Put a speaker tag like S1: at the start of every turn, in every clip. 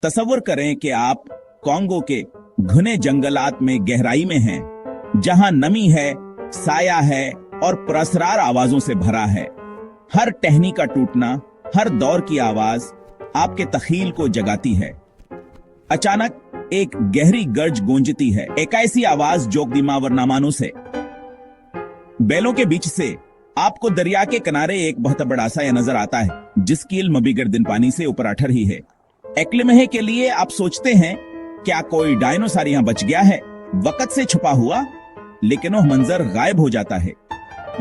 S1: तसव्वुर करें कि आप कॉन्गो के घने जंगलात में गहराई में हैं, जहां नमी है, साया है और पुरस्रार आवाजों से भरा है। हर टहनी का टूटना, हर दौर की आवाज आपके तखील को जगाती है। अचानक एक गहरी गर्ज गूंजती है, एक ऐसी आवाज जो दिमावर नामानों से। बैलों के बीच से आपको दरिया के किनारे एक बहुत बड़ा साया नजर आता है, जिसकी इल्म भी गर्दिन पानी से ऊपर अठर ही है। एक्लिमहे के लिए आप सोचते हैं, क्या कोई डायनोसॉर यहां बच गया है, वक्त से छुपा हुआ? लेकिन वह मंजर गायब हो जाता है।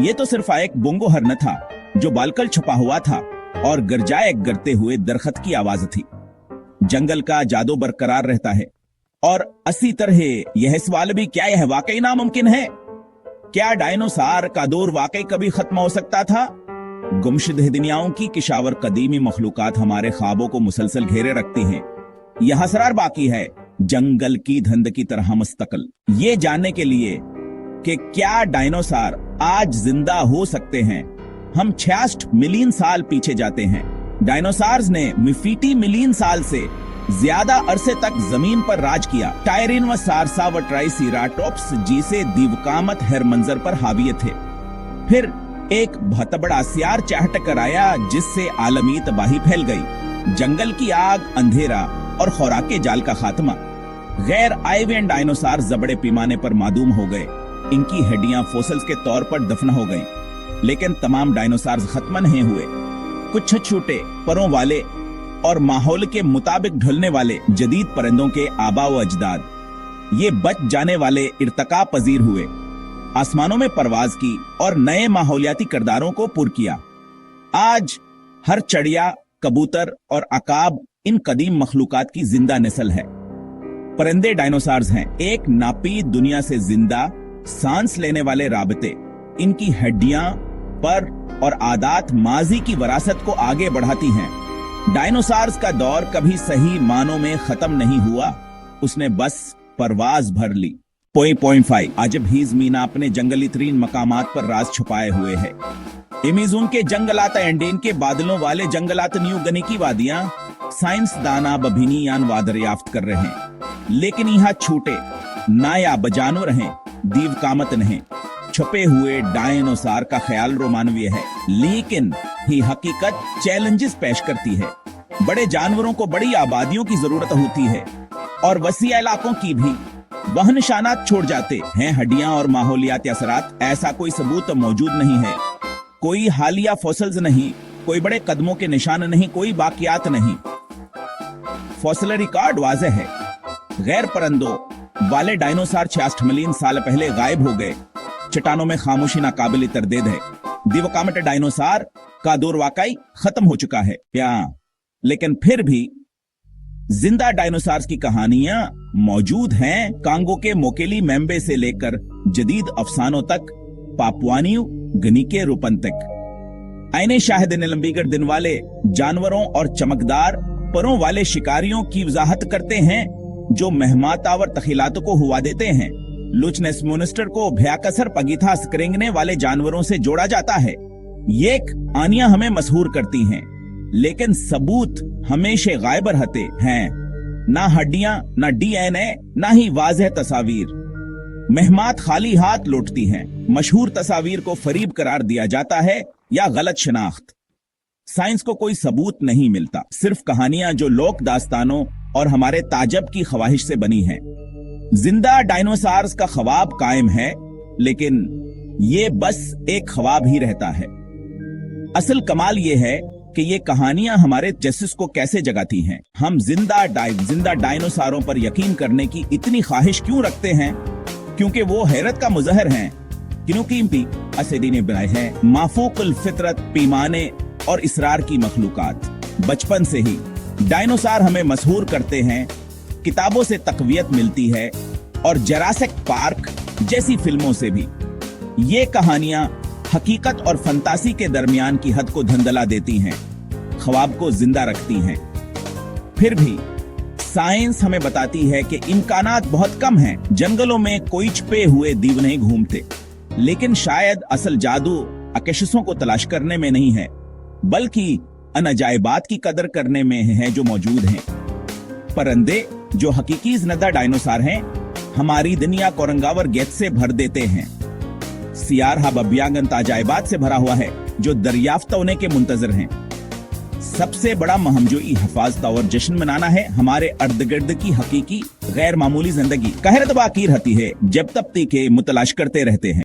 S1: यह तो सिर्फ एक बोंगो हरन था जो बालकल छुपा हुआ था और गरजाए गरते हुए दरखत की आवाज थी। जंगल का जादू बरकरार रहता है। और इसी तरह यह सवाल भी, क्या यह वाकई नामुमकिन है? क्या डायनोसॉर का दौर वाकई कभी खत्म हो सकता था? गुमशुदा दुनियाओं की किशावर कदीमी मखलूकात हमारे ख्वाबों को मुसलसल घेरे रखती हैं। यह असरार बाकी है, जंगल की धंध की तरह मुस्तकिल। ये जानने के लिए कि क्या डायनोसॉर आज जिंदा हो सकते हैं, हम 66 मिलियन साल पीछे जाते हैं। डायनोसॉर्स ने मिफीटी मिलियन साल से ज्यादा अरसे तक जमीन पर राज किया। टायरिन व सारसा व ट्राइसिराटोप्स जिसे दीवकामत हर मंजर पर हावी थे। फिर एक बहुत बड़ा सियार चाहट कर आया, जिससे आलमी तबाही फैल गई। जंगल की आग, अंधेरा और खुराक के जाल का खात्मा। गैर आइवेन डायनोसॉर जबड़े पैमाने पर मादूम हो गए। इनकी हड्डियां फोसिल्स के तौर पर दफन हो गईं। लेकिन तमाम डायनोसॉर खत्म नहीं हुए। कुछ छोटे परों वाले और माहौल के मुताबिक ढलने वाले जदीद परिंदों के आबा व अजदाद, ये बच जाने वाले इर्तका पजीर हुए, आसमानों में परवाज की और नए माहौलियाती किरदारों को पुर किया। आज हर चिड़िया, कबूतर और अकाब इन कदीम मखलूकात की जिंदा नस्ल है। परिंदे डायनोसॉर्स हैं, एक नापीद दुनिया से जिंदा सांस लेने वाले राबते। इनकी हड्डियां, पर और आदात माजी की विरासत को आगे बढ़ाती हैं। डायनोसॉर्स का दौर कभी सही मानों में खत्म नहीं हुआ, उसने बस परवाज भर ली। 5 अजब ही ज़मीना अपने जंगली तरीन मकामात पर राज छुपाए हुए है। एमेज़न के जंगलात, एंडीन के बादलों वाले जंगलात, न्यू गनी की वादियां साइंसदाना बभिनीयान दरियाफ्त कर रहे हैं। लेकिन यहाँ छूटे नायाब जानवर हैं, दीवकामत नहीं। छुपे हुए डायनोसॉर का ख्याल रोमानवीय है, लेकिन ही हकीकत चैलेंजेस पेश करती है। बड़े जानवरों को बड़ी आबादियों की जरूरत होती है और वसीअ इलाकों की भी। वह निशानात छोड़ जाते हैं, हड्डियां और माहौलियाती असरात। ऐसा कोई सबूत मौजूद नहीं है, कोई हालिया फॉसिल्स नहीं, कोई बड़े कदमों के निशान नहीं, कोई बाकियात नहीं। फॉसिल रिकॉर्ड वाज़ेह है, गैर परिंदों वाले डायनोसॉर 66 मिलियन साल पहले गायब हो गए। चट्टानों में खामोशी नाकाबिल तरदीद है। दीवकामत डायनोसॉर का दौर वाकई खत्म हो चुका है क्या? लेकिन फिर भी जिंदा डायनोसॉर्स की कहानियां मौजूद हैं, कांगो के मोकेली मेंबे से लेकर जदीद अफसानों तक, पापुआ न्यू गिनी के रूपन तक। आईने शाहिद ने लंबीगर दिन वाले जानवरों और चमकदार परों वाले शिकारियों की वजाहत करते हैं, जो मेहमातावर तखीलात को हुआ देते हैं। लुचनेस मोनिस्टर को भयाकसर पगीथा स्क्रिंगने वाले जानवरों से जोड़ा जाता है। ये कहानियां हमें मशहूर करती हैं, लेकिन सबूत हमेशा गायब रहते हैं। ना हड्डियां, ना डीएनए, ना ही वाज़ेह तस्वीर। महमात खाली हाथ लौटती हैं। मशहूर तस्वीर को फरीब करार दिया जाता है या गलत शिनाख्त। साइंस को कोई सबूत नहीं मिलता, सिर्फ कहानियां जो लोक दास्तानों और हमारे ताजब की ख्वाहिश से बनी हैं। जिंदा डायनोसॉर्स का ख्वाब कायम है, लेकिन ये बस एक ख्वाब ही रहता है। असल कमाल ये है कि ये कहानियां हमारे जस्टिस को कैसे जगाती हैं। हम जिंदा डायनोसॉरों पर यकीन करने की इतनी ख्वाहिश क्यों रखते हैं? क्योंकि वो हैरत का मुजहर हैं, क्योंकि असदी ने बनाए हैं माफूकुल फितरत, पैमाने और इसरार की मखलूकात। बचपन से ही डायनोसॉर हमें मशहूर करते हैं, किताबों से तकवियत मिलती है और जरासिक पार्क जैसी फिल्मों से भी। ये कहानियां हकीकत और फंतासी के दरमियान की हद को धंधला देती हैं, ख्वाब को जिंदा रखती हैं। फिर भी साइंस हमें बताती है कि इम्कानात बहुत कम हैं। जंगलों में कोई छुपे हुए दीव नहीं घूमते, लेकिन शायद असल जादू अकेशसों को तलाश करने में नहीं है, बल्कि अन अजायबात की कदर करने में है जो मौजूद हैं। परिंदे जो हकीकी जिंदा डायनासोर हैं हमारी दुनिया को रंगावर गेट से भर देते हैं। सियार बबियांगन ताजाइबात से भरा हुआ है जो दरियाफ्त होने के मुंतजर हैं। सबसे बड़ा महमजोई हिफाजत और जश्न मनाना है हमारे अर्द गिर्द की हकीकी गैर मामूली जिंदगी कहरत बाकीर हती है जब तब के मुतलाश करते रहते हैं।